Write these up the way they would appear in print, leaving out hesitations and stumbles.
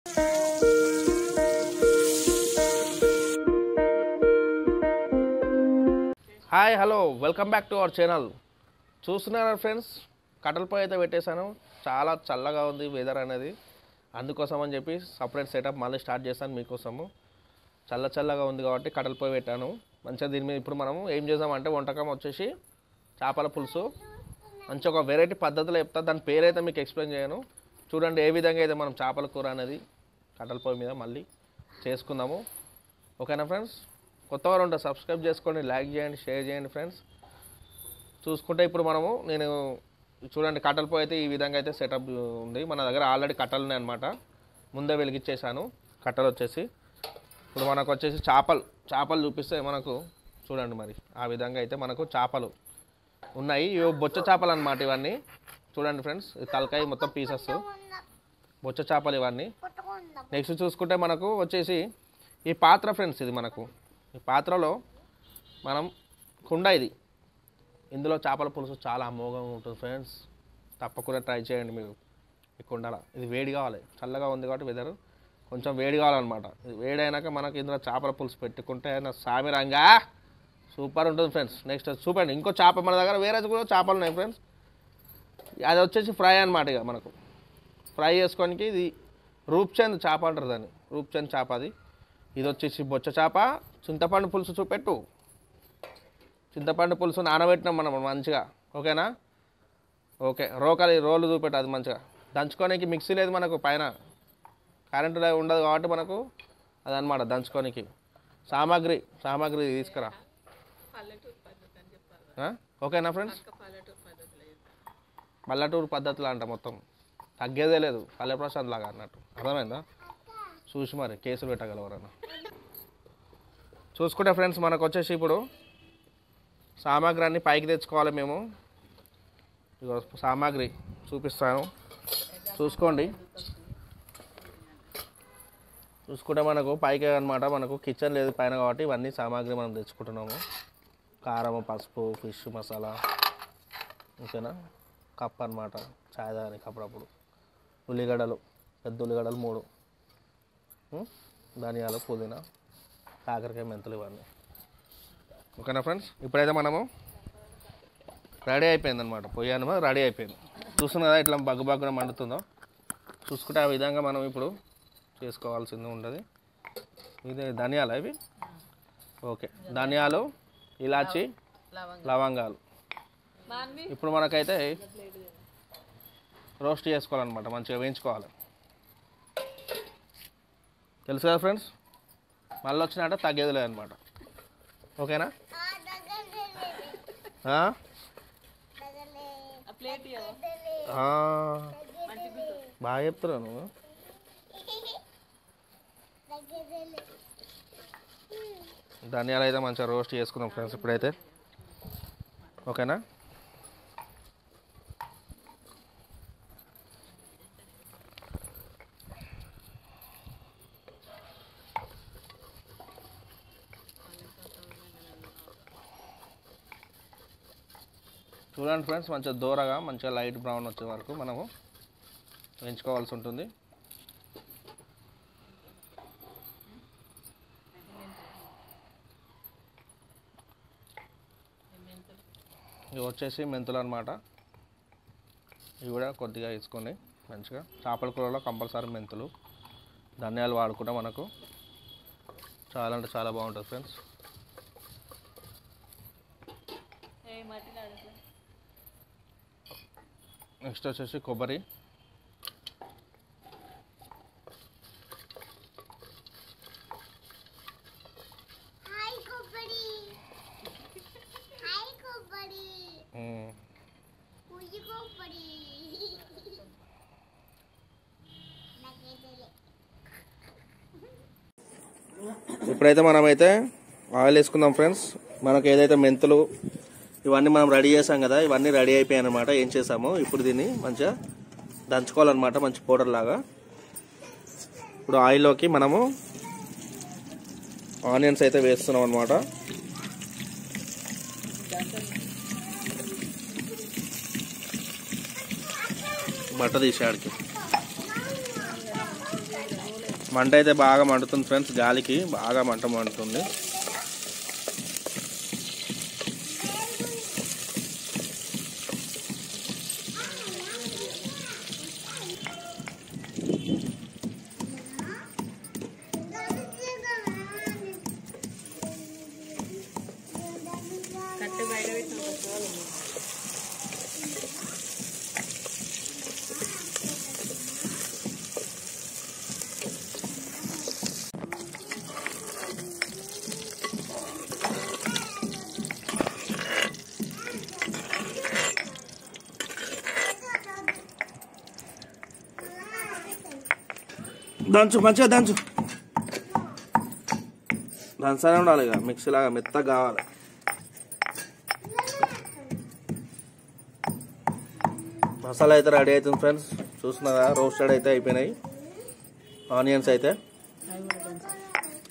Hi hello welcome back to our channel. చూస్తున్నారా friends, కట్టెల పొయ్యి అయితే పెట్టేశాను. చాలా చల్లగా ఉంది వెదర్ అనేది, అందుకోసం అని చెప్పి సపరేట్ సెటప్ మళ్ళీ స్టార్ట్ చేశాను మీకోసము. చల్లగా ఉంది కాబట్టి కట్టెల పొయ్యి పెట్టాను. మంచిగా దీని మీద ఇప్పుడు మనము ఏం చేద్దామంటే వంటకం వచ్చేసి చేపల పులుసు. మంచిగా ఒక వెరైటీ పద్ధతిలో చెప్తా, దాని పేరైతే మీకు ఎక్స్ప్లెయిన్ చేయను. చూడండి ఏ విధంగా అయితే మనం చేపల కూర అనేది కట్టెల పొయ్యి మీద మళ్ళీ చేసుకుందాము. ఓకేనా ఫ్రెండ్స్? కొత్తవారు ఉంటే సబ్స్క్రైబ్ చేసుకోండి, లైక్ చేయండి, షేర్ చేయండి ఫ్రెండ్స్. చూసుకుంటే ఇప్పుడు మనము నేను చూడండి కట్టెల పొయ్యి అయితే ఈ విధంగా అయితే సెటప్ ఉంది. మన దగ్గర ఆల్రెడీ కట్టెలు ఉన్నాయి అనమాట. ముందే వెలిగించేసాను కట్టెలు వచ్చేసి. ఇప్పుడు మనకు వచ్చేసి చేపలు చూపిస్తే మనకు చూడండి మరి ఆ విధంగా అయితే మనకు చేపలు ఉన్నాయి. ఇవి బొచ్చ చేపలు అనమాట ఇవన్నీ. చూడండి ఫ్రెండ్స్, తలకాయ మొత్తం పీసెస్ బొచ్చ చేపలు ఇవన్నీ. నెక్స్ట్ చూసుకుంటే మనకు వచ్చేసి ఈ పాత్ర ఫ్రెండ్స్, ఇది మనకు ఈ పాత్రలో మనం కుండ, ఇందులో చేపల పులుసు చాలా అమోఘంగా ఉంటుంది ఫ్రెండ్స్. తప్పకుండా ట్రై చేయండి మీరు ఈ కుండలో. ఇది వేడి కావాలి, చల్లగా ఉంది కాబట్టి వెదర్ కొంచెం వేడి కావాలన్నమాట. ఇది వేడి అయినాక మనకి ఇందులో చేపల పులుసు పెట్టుకుంటే సామిరంగా సూపర్ ఉంటుంది ఫ్రెండ్స్. నెక్స్ట్ చూపండి ఇంకో చేప, మన దగ్గర వేరే కూడా చేపలు ఉన్నాయి ఫ్రెండ్స్. అది వచ్చేసి ఫ్రై అనమాట. ఇక మనకు ఫ్రై చేసుకోనికి ఇది రూప్చంద్ చేప అంటారు దాన్ని, రూప్చంద్ చేప అది. ఇది వచ్చేసి బొచ్చ చేప. చింతపండు పులుసు చూపెట్టు, చింతపండు పులుసు నానబెట్టినాం మనం మంచిగా. ఓకేనా? ఓకే. రోలు చూపెట్టు, అది మంచిగా దంచుకోనికి మిక్సీ లేదు మనకు, పైన కరెంటు ఉండదు కాబట్టి మనకు అదనమాట దంచుకోనికి సామాగ్రి తీసుకురా. ఓకేనా ఫ్రెండ్స్? పల్లెటూరు పద్ధతులు అంట, మొత్తం తగ్గేదే లేదు, పల్లె ప్రశాంత్ లాగా అన్నట్టు. అర్థమైందా? చూసి మరి కేసులు పెట్టగలవరన్నా. చూసుకుంటే ఫ్రెండ్స్ మనకు వచ్చేసి ఇప్పుడు సామాగ్రి అన్నీ పైకి తెచ్చుకోవాలి మేము. ఇగో సామాగ్రి చూపిస్తాను, చూసుకోండి. చూసుకుంటే మనకు పైకి అనమాట, మనకు కిచెన్ లేదు పైన కాబట్టి ఇవన్నీ సామాగ్రి మనం తెచ్చుకుంటున్నాము. కారం, పసుపు, ఫిష్ మసాలా, ఓకేనా? కప్ అనమాట చాయ్ దానికి అప్పుడప్పుడు. ఉల్లిగడ్డలు, పెద్ద ఉల్లిగడ్డలు 3, ధనియాలు, పుదీనా, కాకరకాయ, మెంతులు, ఇవన్నీ. ఓకేనా ఫ్రెండ్స్? ఇప్పుడైతే మనము రెడీ అయిపోయింది అనమాట. పొయ్యి అనమాట రెడీ అయిపోయింది. చూస్తున్నా కదా ఇట్లా బగ్గున మండుతుందో. చూసుకుంటే ఆ విధంగా మనం ఇప్పుడు చేసుకోవాల్సింది ఉంటుంది. ఇది ధనియాలు ఇవి. ఓకే, ధనియాలు, ఇలాచి, లవంగాలు. ఇప్పుడు మనకైతే రోస్ట్ చేసుకోవాలన్నమాట, మంచిగా వేయించుకోవాలి. తెలుసు కదా ఫ్రెండ్స్? మళ్ళీ వచ్చినట్ట తగ్గేది లేదనమాట. ఓకేనా? బాగా చెప్తున్నావు నువ్వు. ధనియాలు అయితే మంచిగా రోస్ట్ చేసుకుందాం ఫ్రెండ్స్ ఇప్పుడైతే. ఓకేనా? చూడండి ఫ్రెండ్స్, మంచిగా దూరగా మంచిగా లైట్ బ్రౌన్ వచ్చే వరకు మనము వేయించుకోవాల్సి ఉంటుంది. ఇవి వచ్చేసి మెంతులు అనమాట. ఇవి కూడా కొద్దిగా వేసుకొని మంచిగా. చేపల కూరలో కంపల్సరీ మెంతులు, ధనియాలు వాడుకుంటే మనకు చాలా అంటే చాలా బాగుంటుంది ఫ్రెండ్స్. నెక్స్ట్ వచ్చేసి కొబ్బరి, ఇప్పుడైతే మనమైతే ఆయిల్ వేసుకుందాం ఫ్రెండ్స్. మనకు ఏదైతే మెంతులు ఇవన్నీ మనం రెడీ చేసాం కదా, ఇవన్నీ రెడీ అయిపోయాయి అనమాట. ఏం చేసాము ఇప్పుడు దీన్ని మంచిగా దంచుకోవాలన్నమాట, మంచి పౌడర్ లాగా. ఇప్పుడు ఆయిల్లోకి మనము ఆనియన్స్ అయితే వేస్తున్నాం అనమాట. బట్ట తీసేయాడికి మంట అయితే బాగా మండుతుంది ఫ్రెండ్స్, గాలికి బాగా మంట మండుతుంది. దంచు, మంచిగా దంచు. దంచానే ఉండాలి, ఇక మిక్సీ లాగా మెత్తగా కావాలి. మసాలా అయితే రెడీ అవుతుంది ఫ్రెండ్స్, చూస్తున్నారా, రోస్టెడ్ అయితే అయిపోయినాయి. ఆనియన్స్ అయితే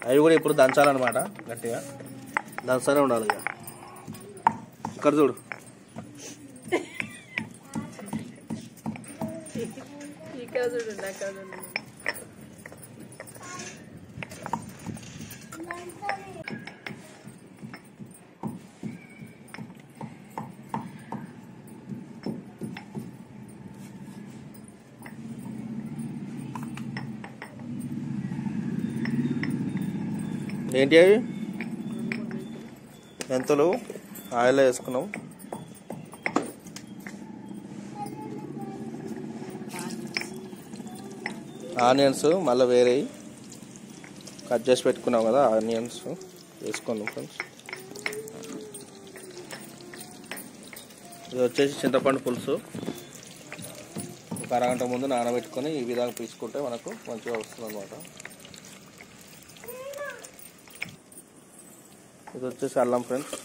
అవి కూడా ఇప్పుడు దంచాలన్నమాట, గట్టిగా దంచానే ఉండాలి. ఇక ఇక్కడ చూడు, ఏంటి అవి మెంతులు ఆయిల్లో వేసుకున్నాం. ఆనియన్స్ మళ్ళీ వేరే కట్ చేసి పెట్టుకున్నాం కదా, ఆనియన్స్ వేసుకున్నాం ఫ్రెండ్స్. ఇది వచ్చేసి చింతపండు పులుసు. ఒక అరగంట ముందు నానబెట్టుకొని ఈ విధంగా తీసుకుంటే మనకు మంచిగా వస్తుంది అన్నమాట. ఇది వచ్చేసి అల్లం ఫ్రెండ్స్.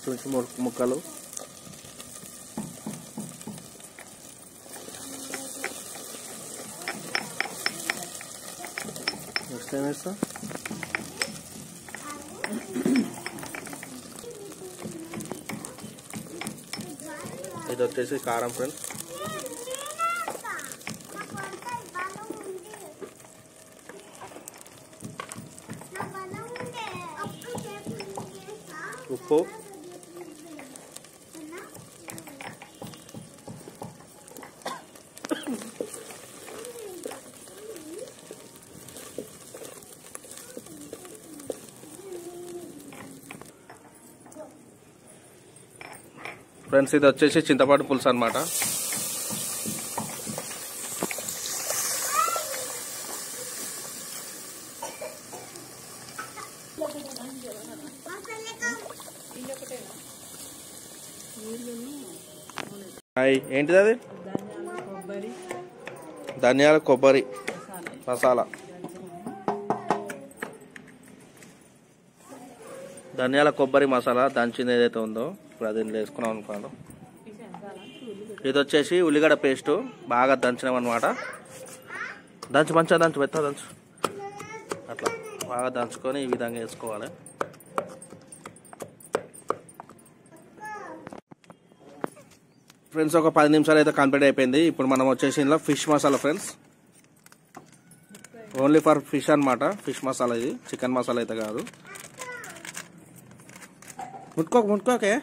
పచ్చిమిర్చి ముక్కలు, నెక్స్ట్ ఏం వేస్తా, ఇది వచ్చేసి కారం ఫ్రెండ్స్. ఉప్పు, ఫ్రెండ్స్ ఇది వచ్చేసి చింతపండు పులుసు అన్నమాట. ఏంటిది అది? ధనియాల కొబ్బరి మసాలా. ధనియాల కొబ్బరి మసాలా దంచింది ఏదైతే ఉందో ఇప్పుడు అది వేసుకున్నాం అనుకోండి. ఇది వచ్చేసి ఉల్లిగడ్డ పేస్టు బాగా దంచినాం అనమాట. దంచు, మంచిగా దంచు, మెత్తగా దంచు, అట్లా బాగా దంచుకొని ఈ విధంగా వేసుకోవాలి. ఫ్రెండ్స్ ఒక 10 నిమిషాలు అయితే కంప్లీట్ అయిపోయింది. ఇప్పుడు మనం వచ్చేసి ఇందులో fish masala friends, only for fish అనమాట. ఫిష్ మసాలా ఇది, చికెన్ మసాలా అయితే కాదు. ముట్టుకోకే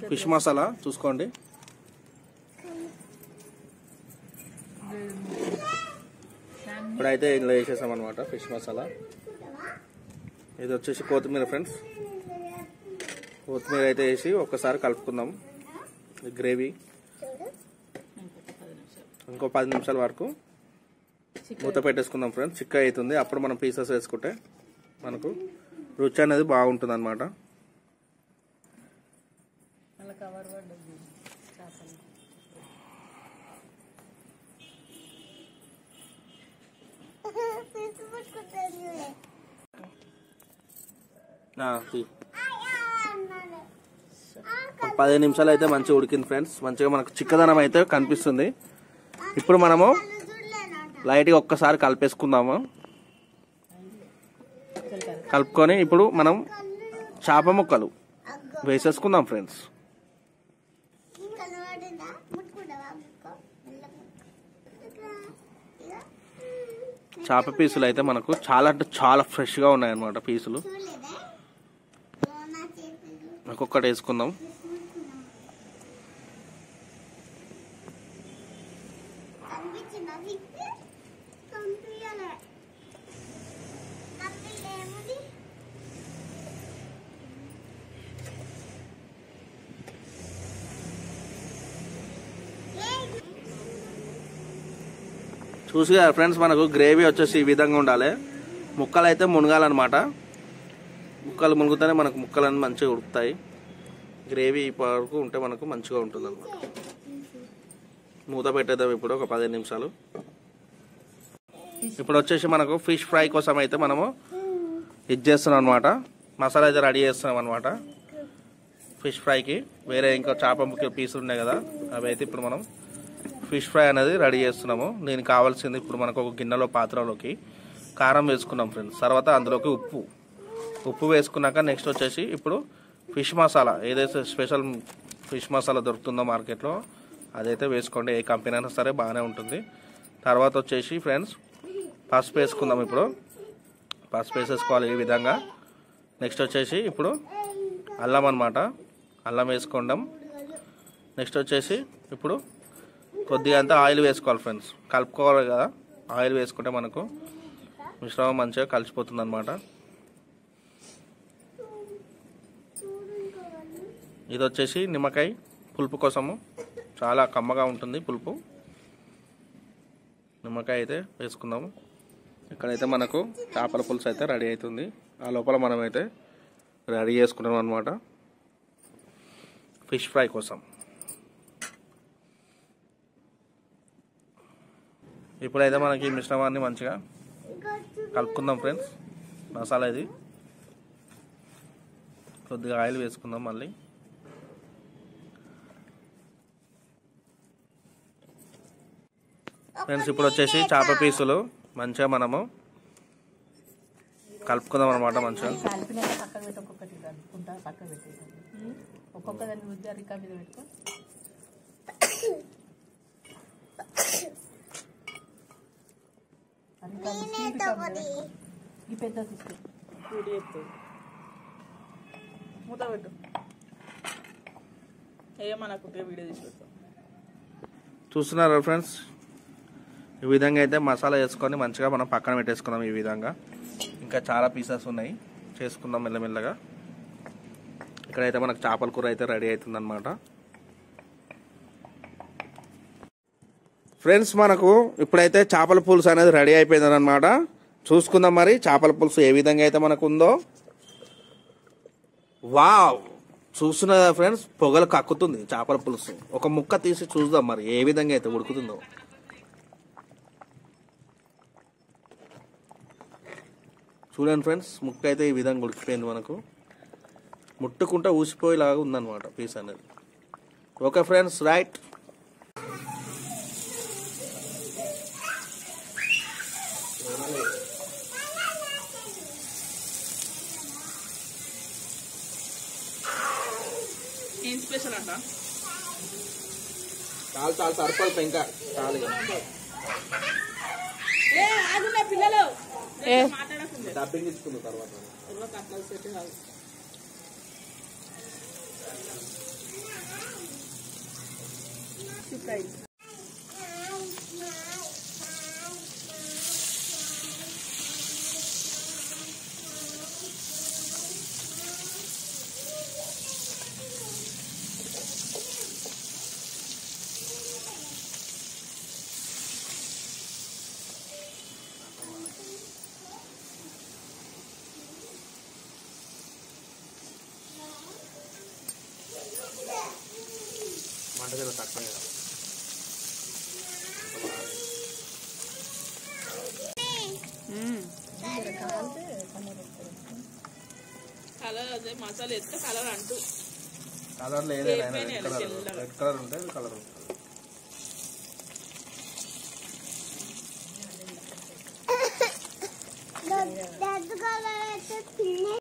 ఫిష్ మసాలా చూసుకోండి. ఇప్పుడైతే ఇందులో వేసేసాం అనమాట ఫిష్ మసాలా. ఇది వచ్చేసి కొత్తిమీర ఫ్రెండ్స్, కొత్తిమీర అయితే వేసి ఒక్కసారి కలుపుకుందాం. గ్రేవీ ఇంకో 10 నిమిషాల వరకు మూత పెట్టేసుకుందాం ఫ్రెండ్స్. చిక్కగా అవుతుంది, అప్పుడు మనం పీసెస్ వేసుకుంటే మనకు రుచి అనేది బాగుంటుంది అనమాట. ఒక 15 నిమిషాలు అయితే మంచిగా ఉడికింది ఫ్రెండ్స్. మంచిగా మనకు చిక్కదనం అయితే కనిపిస్తుంది. ఇప్పుడు మనము లైట్గా ఒక్కసారి కలిపేసుకుందాము. కలుపుకొని ఇప్పుడు మనం చేప ముక్కలు వేసేసుకుందాం ఫ్రెండ్స్. చేప పీసులు అయితే మనకు చాలా అంటే చాలా ఫ్రెష్గా ఉన్నాయన్నమాట. పీసులు ఒక్కొక్కటి వేసుకుందాం. చూసి కదా ఫ్రెండ్స్, మనకు గ్రేవీ వచ్చేసి ఈ విధంగా ఉండాలి. ముక్కలు అయితే మునగాలన్నమాట. ముక్కలు మునుగుతూనే మనకు ముక్కలన్నీ మంచిగా ఉడుకుతాయి. గ్రేవీ వరకు ఉంటే మనకు మంచిగా ఉంటుంది అన్నమాట. మూత పెట్టేద్దాం ఇప్పుడు ఒక 15 నిమిషాలు. ఇప్పుడు వచ్చేసి మనకు ఫిష్ ఫ్రై కోసం అయితే మనము ఇది చేస్తున్నాం అనమాట. మసాలా అయితే రెడీ చేస్తున్నాం అనమాట ఫిష్ ఫ్రైకి. వేరే ఇంకా చేప ముక్కలు పీసులు ఉన్నాయి కదా, అవి అయితే ఇప్పుడు మనం ఫిష్ ఫ్రై అనేది రెడీ చేస్తున్నాము. దీనికి కావాల్సింది ఇప్పుడు మనకు ఒక గిన్నెలో పాత్రలోకి కారం వేసుకున్నాం ఫ్రెండ్స్. తర్వాత అందులోకి ఉప్పు వేసుకున్నాక నెక్స్ట్ వచ్చేసి ఇప్పుడు ఫిష్ మసాలా, ఏదైతే స్పెషల్ ఫిష్ మసాలా దొరుకుతుందో మార్కెట్లో అదైతే వేసుకోండి. ఏ కంపెనీ అయినా సరే బాగానే ఉంటుంది. తర్వాత వచ్చేసి ఫ్రెండ్స్ పసుపు వేసుకుందాం. ఇప్పుడు పసుపు వేసేసుకోవాలి ఈ విధంగా. నెక్స్ట్ వచ్చేసి ఇప్పుడు అల్లం అనమాట, అల్లం వేసుకుందాం. నెక్స్ట్ వచ్చేసి ఇప్పుడు కొద్దిగా అంతా ఆయిల్ వేసుకోవాలి ఫ్రెండ్స్. కలుపుకోవాలి కదా, ఆయిల్ వేసుకుంటే మనకు మిశ్రమం మంచిగా కలిసిపోతుంది అనమాట. ఇది వచ్చేసి నిమ్మకాయ పులుపు కోసము, చాలా కమ్మగా ఉంటుంది పులుపు. నిమ్మకాయ అయితే వేసుకుందాము. ఇక్కడైతే మనకు చేపల పులుసు అయితే రెడీ అవుతుంది. ఆ లోపల మనమైతే రెడీ చేసుకున్నాం అనమాట ఫిష్ ఫ్రై కోసం. ఇప్పుడైతే మనకి మిశ్రమాన్ని మంచిగా కలుపుకుందాం ఫ్రెండ్స్. మసాలా ఇది కొద్దిగా ఆయిల్ వేసుకుందాం మళ్ళీ. ఫ్రెండ్స్ ఇప్పుడు వచ్చేసి చేప పీసులు మంచిగా మనము కలుపుకుందాం అనమాట. మంచిగా చూస్తున్నారా ఫ్రెండ్స్, ఈ విధంగా అయితే మసాలా వేసుకొని మంచిగా మనం పక్కన పెట్టేసుకుందాం. ఈ విధంగా ఇంకా చాలా పీసెస్ ఉన్నాయి, చేసుకుందాం మెల్లమెల్లగా. ఇక్కడైతే మనకు చేపల కూర అయితే రెడీ అవుతుంది అనమాట. ఫ్రెండ్స్ మనకు ఇప్పుడైతే చేపల పులుసు అనేది రెడీ అయిపోయింది అనమాట. చూసుకుందాం మరి చేపల పులుసు ఏ విధంగా అయితే మనకు ఉందో. వావ్, చూస్తున్నా ఫ్రెండ్స్, పొగలు కక్కుతుంది చేపల పులుసు. ఒక ముక్క తీసి చూద్దాం మరి ఏ విధంగా అయితే ఉడుకుతుందో. చూడండి ఫ్రెండ్స్, ముక్క అయితే ఈ విధంగా ఉడికిపోయింది. మనకు ముట్టుకుంటే ఊసిపోయేలాగా ఉందన్నమాట పీస్ అనేది. Okay friends, right. ఏం స్పెషల్ అంట? చాలు చాలు సరిపోతుంది, ఇంకా చాలు పిల్లలు డబ్బింగ్ ఇచ్చుకున్న తర్వాత మంటగా తక్కువ కలర్ అదే మసాలా వేస్తే కలర్ అంటూ కలర్లో ఏదైనా ఏమైనా రెడ్ కలర్ తెల్లగా. రెడ్ కలర్ ఉంటే కలర్ ఉంటుంది